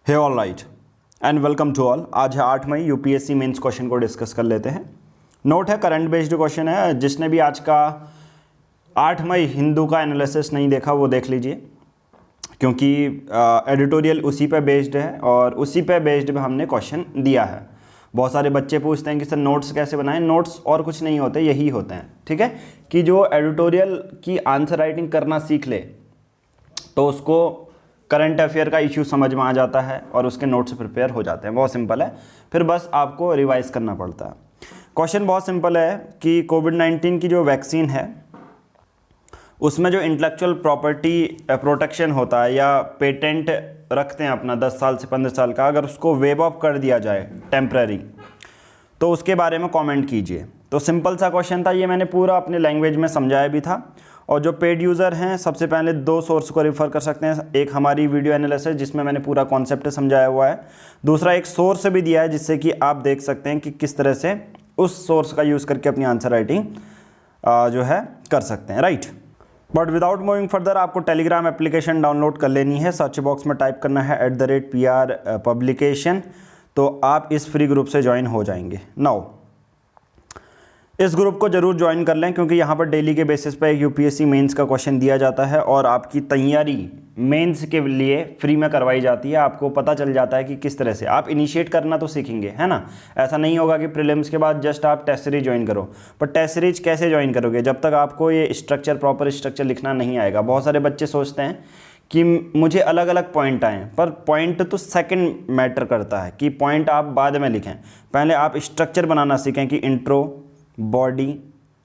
Hey all right and welcome to all. आज है 8 मई। यूपीएससी मेंस क्वेश्चन को डिस्कस कर लेते हैं। नोट है, करंट बेस्ड क्वेश्चन है। जिसने भी आज का 8 मई हिंदू का एनालिसिस नहीं देखा वो देख लीजिए, क्योंकि एडिटोरियल उसी पे बेस्ड है और उसी पे बेस्ड में हमने क्वेश्चन दिया है। बहुत सारे बच्चे पूछते हैं कि सर नोट्स कैसे बनाएं। नोट्स और कुछ नहीं होते, यही होते हैं, ठीक है, कि जो एडिटोरियल की आंसर राइटिंग करना सीख ले तो उसको करंट अफेयर का इश्यू समझ में आ जाता है और उसके नोट्स प्रिपेयर हो जाते हैं। बहुत सिंपल है, फिर बस आपको रिवाइज करना पड़ता है। क्वेश्चन बहुत सिंपल है कि कोविड-19 की जो वैक्सीन है उसमें जो इंटेलेक्चुअल प्रॉपर्टी प्रोटेक्शन होता है या पेटेंट रखते हैं अपना 10 साल से 15 साल का, अगर उसको वेव ऑफ कर दिया जाए टेम्पररी, तो उसके बारे में कमेंट कीजिए। तो सिंपल सा क्वेश्चन था, ये मैंने पूरा अपने लैंग्वेज में समझाया भी था। और जो पेड यूज़र हैं सबसे पहले 2 सोर्स को रेफ़र कर सकते हैं। एक हमारी वीडियो एनालिसिस जिसमें मैंने पूरा कॉन्सेप्ट समझाया हुआ है, दूसरा एक सोर्स भी दिया है जिससे कि आप देख सकते हैं कि किस तरह से उस सोर्स का यूज़ करके अपनी आंसर राइटिंग जो है कर सकते हैं, right. But without moving further आपको टेलीग्राम एप्लीकेशन डाउनलोड कर लेनी है। सर्च बॉक्स में टाइप करना है @PR पब्लिकेशन, तो आप इस फ्री ग्रुप से ज्वाइन हो जाएंगे। नाउ इस ग्रुप को जरूर ज्वाइन कर लें, क्योंकि यहाँ पर डेली के बेसिस पे यूपीएससी मेंस का क्वेश्चन दिया जाता है और आपकी तैयारी मेंस के लिए फ्री में करवाई जाती है। आपको पता चल जाता है कि किस तरह से आप इनिशिएट करना तो सीखेंगे, है ना। ऐसा नहीं होगा कि प्रीलिम्स के बाद जस्ट आप टेस्ट सीरीज ज्वाइन करो। पर टेस्ट सीरीज कैसे ज्वाइन करोगे जब तक आपको ये स्ट्रक्चर, प्रॉपर स्ट्रक्चर लिखना नहीं आएगा। बहुत सारे बच्चे सोचते हैं कि मुझे अलग अलग पॉइंट आएँ, पर पॉइंट तो सेकंड मैटर करता है कि पॉइंट आप बाद में लिखें। पहले आप स्ट्रक्चर बनाना सीखें कि इंट्रो, बॉडी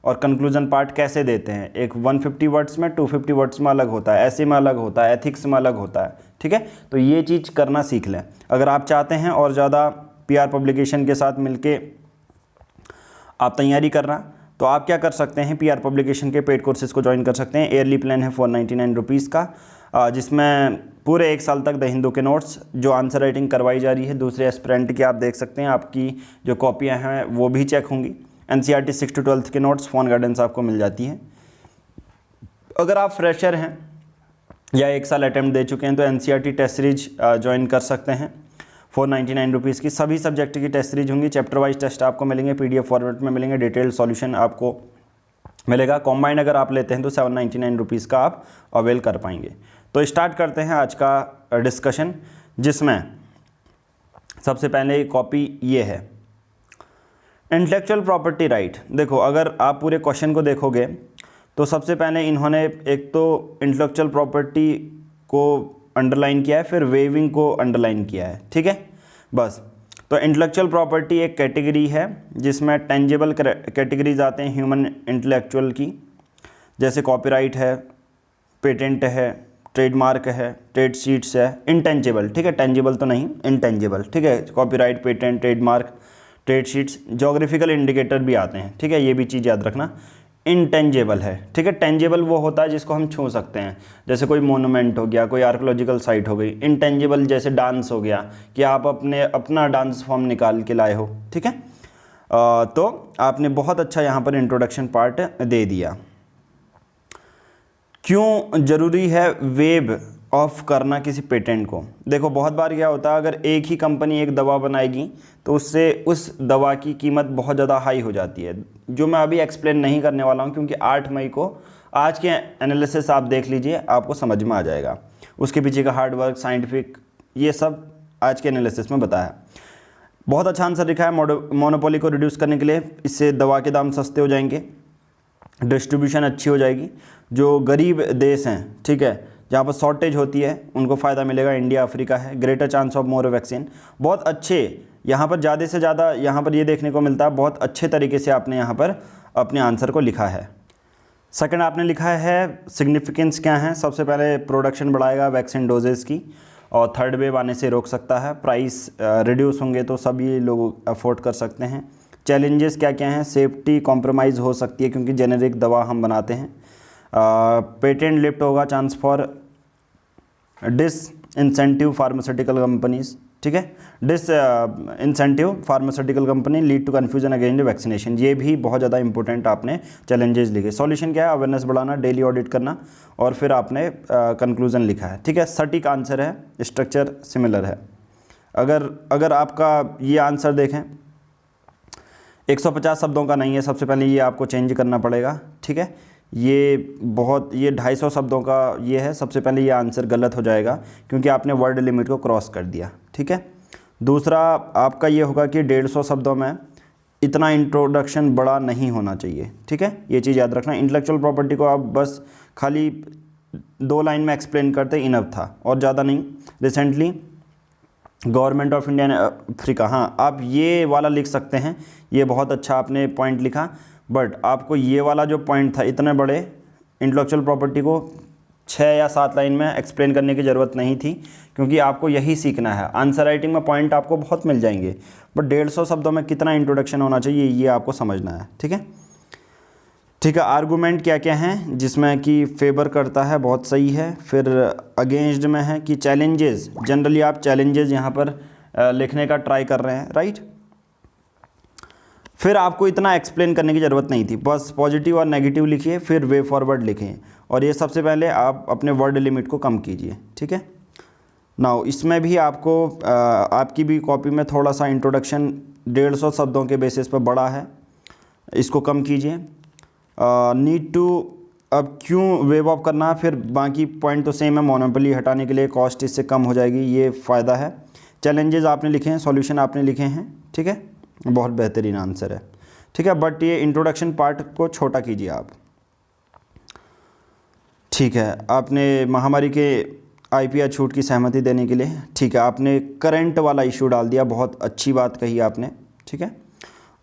और कंक्लूजन पार्ट कैसे देते हैं। एक 150 वर्ड्स में, 250 वर्ड्स में अलग होता है, ऐसे में अलग होता है, एथिक्स में अलग होता है, ठीक है। तो ये चीज़ करना सीख लें। अगर आप चाहते हैं और ज़्यादा PR पब्लिकेशन के साथ मिलके आप तैयारी करना, तो आप क्या कर सकते हैं, PR पब्लिकेशन के पेड कोर्सेज़ को ज्वाइन कर सकते हैं। ईयरली प्लान है 499 रुपीज़ का, जिसमें पूरे 1 साल तक द हिंदू के नोट्स जो आंसर राइटिंग करवाई जा रही है दूसरे एस्पिरेंट की, आप देख सकते हैं। आपकी जो कॉपियाँ हैं वो भी चेक होंगी। NCERT 6 to 12 के नोट्स, फ़ोन गाइडेंस आपको मिल जाती है। अगर आप फ्रेशर हैं या 1 साल अटैम्प्ट दे चुके हैं तो NCERT टेस्ट सीरीज ज्वाइन कर सकते हैं। 499 रुपीज़ की सभी सब्जेक्ट की टेस्ट सीरीज होंगी। चैप्टर वाइज टेस्ट आपको मिलेंगे, PDF फॉर्मेट में मिलेंगे, डिटेल्ड सॉल्यूशन आपको मिलेगा। कॉम्बाइंड अगर आप लेते हैं तो 799 रुपीज़ का आप अवेल कर पाएंगे। तो स्टार्ट करते हैं आज का डिस्कशन, जिसमें सबसे पहले कॉपी ये है, इंटेलेक्चुअल प्रॉपर्टी राइट। देखो, अगर आप पूरे क्वेश्चन को देखोगे तो सबसे पहले इन्होंने एक तो इंटेलेक्चुअल प्रॉपर्टी को अंडरलाइन किया है, फिर वेविंग को अंडरलाइन किया है, ठीक है। बस, तो इंटेलेक्चुअल प्रॉपर्टी एक कैटेगरी है जिसमें टेंजिबल कैटेगरीज आते हैं ह्यूमन इंटेलेक्चुअल की, जैसे कॉपीराइट है, पेटेंट है, ट्रेडमार्क है, ट्रेड सीट्स है। इंटेंजिबल, ठीक है, टेंजिबल तो नहीं, इंटेंजिबल, ठीक है। Copyright, patent, trademark, trade sheets, geographical indicator भी आते हैं, ठीक है, ये भी चीज़ याद रखना। इंटेंजिबल है, ठीक है। टेंजिबल वो होता है जिसको हम छू सकते हैं, जैसे कोई मोनूमेंट हो गया, कोई आर्कोलॉजिकल साइट हो गई। इंटेंजिबल जैसे डांस हो गया कि आप अपना डांस फॉर्म निकाल के लाए हो, ठीक है। तो आपने बहुत अच्छा यहाँ पर इंट्रोडक्शन पार्ट दे दिया। क्यों ज़रूरी है वेब ऑफ करना किसी पेटेंट को। देखो, बहुत बार क्या होता है, अगर एक ही कंपनी एक दवा बनाएगी तो उससे उस दवा की कीमत बहुत ज़्यादा हाई हो जाती है, जो मैं अभी एक्सप्लेन नहीं करने वाला हूँ, क्योंकि 8 मई को आज के एनालिसिस आप देख लीजिए, आपको समझ में आ जाएगा। उसके पीछे का हार्ड वर्क, साइंटिफिक, ये सब आज के एनालिसिस में बताया। बहुत अच्छा आंसर लिखा है, मोनोपोली को रिड्यूस करने के लिए। इससे दवा के दाम सस्ते हो जाएंगे, डिस्ट्रीब्यूशन अच्छी हो जाएगी। जो गरीब देश हैं, ठीक है, जहाँ पर शॉर्टेज होती है, उनको फ़ायदा मिलेगा। इंडिया, अफ्रीका है। Greater chance of more vaccine, बहुत अच्छे, यहाँ पर ज़्यादा से ज़्यादा यहाँ पर ये देखने को मिलता है। बहुत अच्छे तरीके से आपने यहाँ पर अपने आंसर को लिखा है। सेकंड आपने लिखा है सिग्निफिकेंस क्या है। सबसे पहले प्रोडक्शन बढ़ाएगा वैक्सीन डोजेज़ की, और थर्ड वेव आने से रोक सकता है। प्राइस रिड्यूस होंगे तो सभी लोग अफोर्ड कर सकते हैं। चैलेंजेस क्या क्या हैं, सेफ्टी कॉम्प्रोमाइज़ हो सकती है क्योंकि जेनेरिक दवा हम बनाते हैं। पेटेंट लिफ्ट होगा, chance for disincentive pharmaceutical companies, ठीक है। Disincentive pharmaceutical company lead to confusion against vaccination, ये भी बहुत ज़्यादा इंपॉर्टेंट आपने चैलेंजेस लिखे। सॉल्यूशन क्या है, अवेयरनेस बढ़ाना, डेली ऑडिट करना, और फिर आपने कंक्लूजन लिखा है, ठीक है। सटीक आंसर है, स्ट्रक्चर सिमिलर है। अगर आपका ये आंसर देखें 150 शब्दों का नहीं है, सबसे पहले ये आपको चेंज करना पड़ेगा, ठीक है। ये 250 शब्दों का ये है, सबसे पहले ये आंसर गलत हो जाएगा क्योंकि आपने वर्ड लिमिट को क्रॉस कर दिया, ठीक है। दूसरा आपका ये होगा कि 150 शब्दों में इतना इंट्रोडक्शन बड़ा नहीं होना चाहिए, ठीक है। ये चीज़ याद रखना। इंटेलेक्चुअल प्रॉपर्टी को आप बस खाली 2 लाइन में एक्सप्लेन करते इनफ था और ज़्यादा नहीं। Recently government of India Africa, हाँ आप ये वाला लिख सकते हैं, ये बहुत अच्छा आपने पॉइंट लिखा, बट आपको ये वाला जो पॉइंट था इतने बड़े इंटेलेक्चुअल प्रॉपर्टी को 6 या 7 लाइन में एक्सप्लेन करने की ज़रूरत नहीं थी क्योंकि आपको यही सीखना है। आंसर राइटिंग में पॉइंट आपको बहुत मिल जाएंगे, बट 150 शब्दों में कितना इंट्रोडक्शन होना चाहिए ये आपको समझना है, ठीक है। ठीक है, आर्गूमेंट क्या क्या हैं जिसमें कि फेवर करता है, बहुत सही है। फिर अगेंस्ट में है कि चैलेंजेस, जनरली आप चैलेंजेस यहाँ पर लिखने का ट्राई कर रहे हैं, राइट। फिर आपको इतना एक्सप्लेन करने की ज़रूरत नहीं थी, बस पॉजिटिव और नेगेटिव लिखिए, फिर वे फॉरवर्ड लिखें, और ये सबसे पहले आप अपने वर्ड लिमिट को कम कीजिए, ठीक है। नाउ इसमें भी आपको आपकी भी कॉपी में थोड़ा सा इंट्रोडक्शन 150 शब्दों के बेसिस पर बड़ा है, इसको कम कीजिए। नीड टू, अब क्यों वेव ऑफ करना, फिर बाकी पॉइंट तो सेम है, मोनोपोली हटाने के लिए कॉस्ट इससे कम हो जाएगी, ये फ़ायदा है। चैलेंजेस आपने लिखे हैं, सॉल्यूशन आपने लिखे हैं, ठीक है, बहुत बेहतरीन आंसर है, ठीक है। बट ये इंट्रोडक्शन पार्ट को छोटा कीजिए आप, ठीक है। आपने महामारी के IPR छूट की सहमति देने के लिए, ठीक है, आपने करंट वाला इशू डाल दिया, बहुत अच्छी बात कही आपने, ठीक है।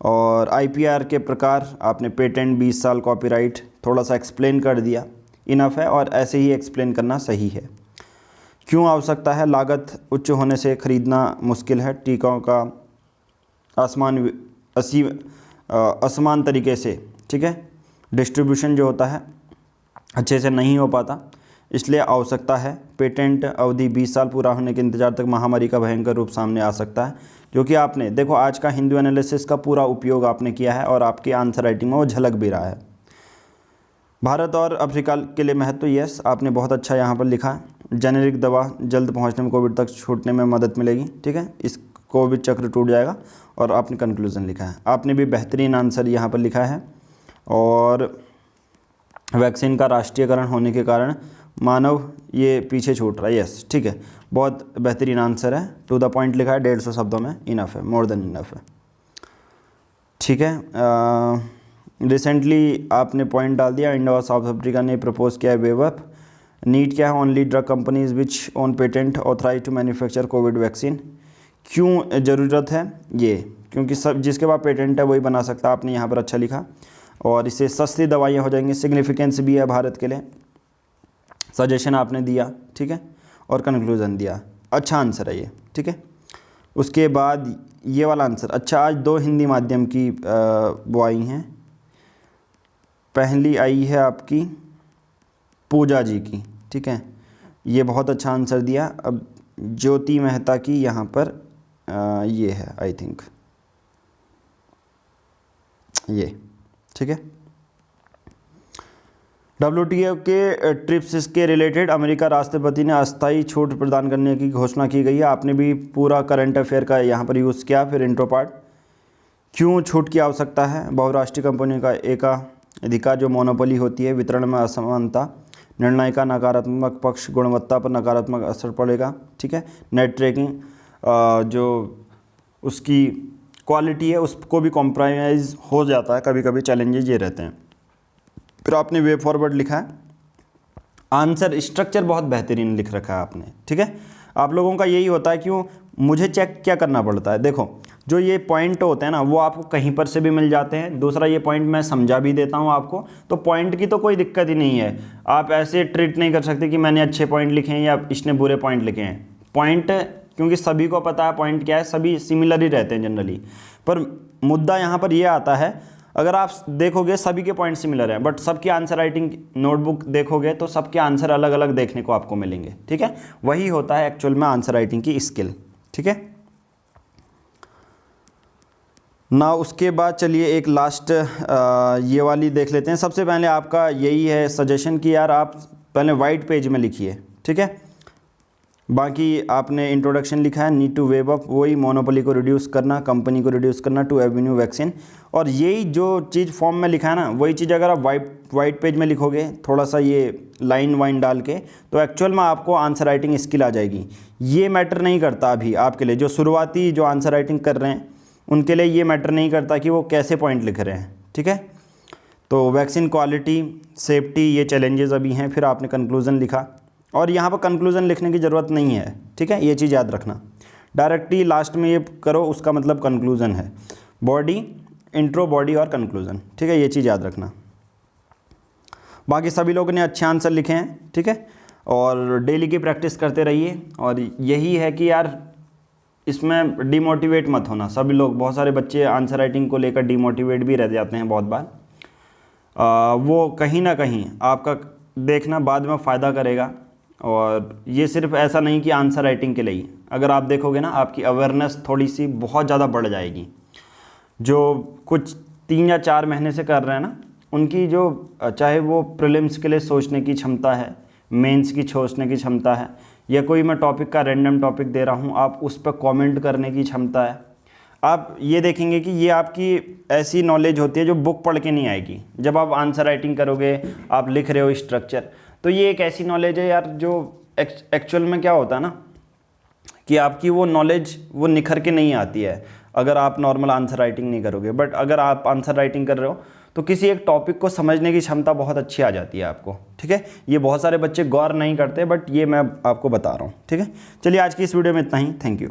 और IPR के प्रकार आपने पेटेंट, 20 साल, कॉपीराइट थोड़ा सा एक्सप्लेन कर दिया, इनफ है, और ऐसे ही एक्सप्लेन करना सही है। क्यों आवश्यकता है, लागत उच्च होने से खरीदना मुश्किल है, टीकों का असमान तरीके से, ठीक है, डिस्ट्रीब्यूशन जो होता है अच्छे से नहीं हो पाता, इसलिए आवश्यकता है। पेटेंट अवधि 20 साल पूरा होने के इंतजार तक महामारी का भयंकर रूप सामने आ सकता है, जो कि आपने देखो आज का हिंदू एनालिसिस का पूरा उपयोग आपने किया है और आपकी आंसर राइटिंग में वो झलक भी रहा है। भारत और अफ्रीका के लिए महत्व, यस आपने बहुत अच्छा यहाँ पर लिखा। जेनेरिक दवा जल्द पहुँचने में कोविड तक छूटने में मदद मिलेगी, ठीक है, इस कोविड चक्र टूट जाएगा, और आपने कंक्लूजन लिखा है, आपने भी बेहतरीन आंसर यहाँ पर लिखा है। और वैक्सीन का राष्ट्रीयकरण होने के कारण मानव ये पीछे छूट रहा है, यस ठीक है, बहुत बेहतरीन आंसर है, टू द पॉइंट लिखा है, 150 शब्दों में इनफ है, मोर देन इनफ है, ठीक है। रिसेंटली आपने पॉइंट डाल दिया, इंडिया और साउथ अफ्रीका ने प्रपोज किया है वेव अप। नीड क्या है, only drug companies which on patent authorise to manufacture COVID vaccine. क्यों ज़रूरत है ये, क्योंकि सब जिसके पास पेटेंट है वही बना सकता है, आपने यहाँ पर अच्छा लिखा, और इससे सस्ती दवाइयाँ हो जाएंगी, सिग्निफिकेंस भी है भारत के लिए, सजेशन आपने दिया, ठीक है, और कंक्लूजन दिया, अच्छा आंसर है ये, ठीक है। उसके बाद ये वाला आंसर, अच्छा आज 2 हिंदी माध्यम की वो आई हैं, पहली आई है आपकी पूजा जी की, ठीक है, ये बहुत अच्छा आंसर दिया। अब ज्योति मेहता की यहाँ पर ये है, आई थिंक ये, ठीक है। WTO के ट्रिप्स के रिलेटेड अमेरिका राष्ट्रपति ने अस्थायी छूट प्रदान करने की घोषणा की गई है, आपने भी पूरा करंट अफेयर का यहाँ पर यूज़ किया। फिर इंट्रो पार्ट, क्यों छूट की आवश्यकता है, बहुराष्ट्रीय कंपनियों का एकाधिकार जो मोनोपोली होती है, वितरण में असमानता, निर्णय का नकारात्मक पक्ष, गुणवत्ता पर नकारात्मक असर पड़ेगा, ठीक है। नेट ट्रैकिंग जो उसकी क्वालिटी है उसको भी कॉम्प्रोमाइज़ हो जाता है, कभी कभी चैलेंजेस ये रहते हैं। फिर आपने वे फॉरवर्ड लिखा है, आंसर स्ट्रक्चर बहुत बेहतरीन लिख रखा है आपने, ठीक है। आप लोगों का यही होता है, क्यों मुझे चेक क्या करना पड़ता है, देखो जो ये पॉइंट होते हैं ना वो आपको कहीं पर से भी मिल जाते हैं। दूसरा ये पॉइंट मैं समझा भी देता हूँ आपको, तो पॉइंट की तो कोई दिक्कत ही नहीं है, आप ऐसे ट्रीट नहीं कर सकते कि मैंने अच्छे पॉइंट लिखे हैं या इसने बुरे पॉइंट लिखे हैं। पॉइंट क्योंकि सभी को पता है पॉइंट क्या है, सभी सिमिलर ही रहते हैं जनरली, पर मुद्दा यहाँ पर यह आता है, अगर आप देखोगे सभी के पॉइंट सिमिलर हैं, बट सबकी आंसर राइटिंग नोटबुक देखोगे तो सबके आंसर अलग अलग देखने को आपको मिलेंगे, ठीक है। वही होता है एक्चुअल में आंसर राइटिंग की स्किल, ठीक है ना। उसके बाद चलिए एक लास्ट ये वाली देख लेते हैं। सबसे पहले आपका यही है सजेशन कि यार आप पहले वाइट पेज में लिखिए, ठीक है। बाकी आपने इंट्रोडक्शन लिखा है, नीड टू वेव अप, वही मोनोपोली को रिड्यूस करना, कंपनी को रिड्यूस करना टू एवेन्यू वैक्सीन। और यही जो चीज़ फॉर्म में लिखा है ना, वही चीज़ अगर आप वाइट पेज में लिखोगे थोड़ा सा ये लाइन वाइन डाल के, तो एक्चुअल में आपको आंसर राइटिंग स्किल आ जाएगी। ये मैटर नहीं करता अभी आपके लिए, जो शुरुआती जो आंसर राइटिंग कर रहे हैं उनके लिए ये मैटर नहीं करता कि वो कैसे पॉइंट लिख रहे हैं, ठीक है। तो वैक्सीन क्वालिटी, सेफ्टी, ये चैलेंजेस अभी हैं। फिर आपने कंक्लूज़न लिखा, और यहाँ पर कंक्लूज़न लिखने की ज़रूरत नहीं है, ठीक है, ये चीज़ याद रखना। डायरेक्टली लास्ट में ये करो, उसका मतलब कंक्लूज़न है। बॉडी, इंट्रो, बॉडी और कंक्लूज़न, ठीक है, ये चीज़ याद रखना। बाकी सभी लोगों ने अच्छे आंसर लिखे हैं, ठीक है, और डेली की प्रैक्टिस करते रहिए। और यही है कि यार इसमें डिमोटिवेट मत होना। सभी लोग, बहुत सारे बच्चे आंसर राइटिंग को लेकर डिमोटिवेट भी रह जाते हैं बहुत बार। वो कहीं ना कहीं आपका देखना बाद में फ़ायदा करेगा। और ये सिर्फ ऐसा नहीं कि आंसर राइटिंग के लिए, अगर आप देखोगे ना आपकी अवेयरनेस थोड़ी सी बहुत ज़्यादा बढ़ जाएगी। जो कुछ 3 या 4 महीने से कर रहे हैं ना, उनकी जो चाहे वो प्रीलिम्स के लिए सोचने की क्षमता है, मेंस की सोचने की क्षमता है, या कोई मैं टॉपिक का रैंडम टॉपिक दे रहा हूँ आप उस पर कमेंट करने की क्षमता है, आप ये देखेंगे कि ये आपकी ऐसी नॉलेज होती है जो बुक पढ़ के नहीं आएगी। जब आप आंसर राइटिंग करोगे, आप लिख रहे हो स्ट्रक्चर, तो ये एक ऐसी नॉलेज है यार जो एक्चुअल में क्या होता है ना कि आपकी वो नॉलेज वो निखर के नहीं आती है अगर आप नॉर्मल आंसर राइटिंग नहीं करोगे। बट अगर आप आंसर राइटिंग कर रहे हो तो किसी एक टॉपिक को समझने की क्षमता बहुत अच्छी आ जाती है आपको, ठीक है। ये बहुत सारे बच्चे गौर नहीं करते, बट ये मैं आपको बता रहा हूँ, ठीक है। चलिए आज की इस वीडियो में इतना ही। Thank you.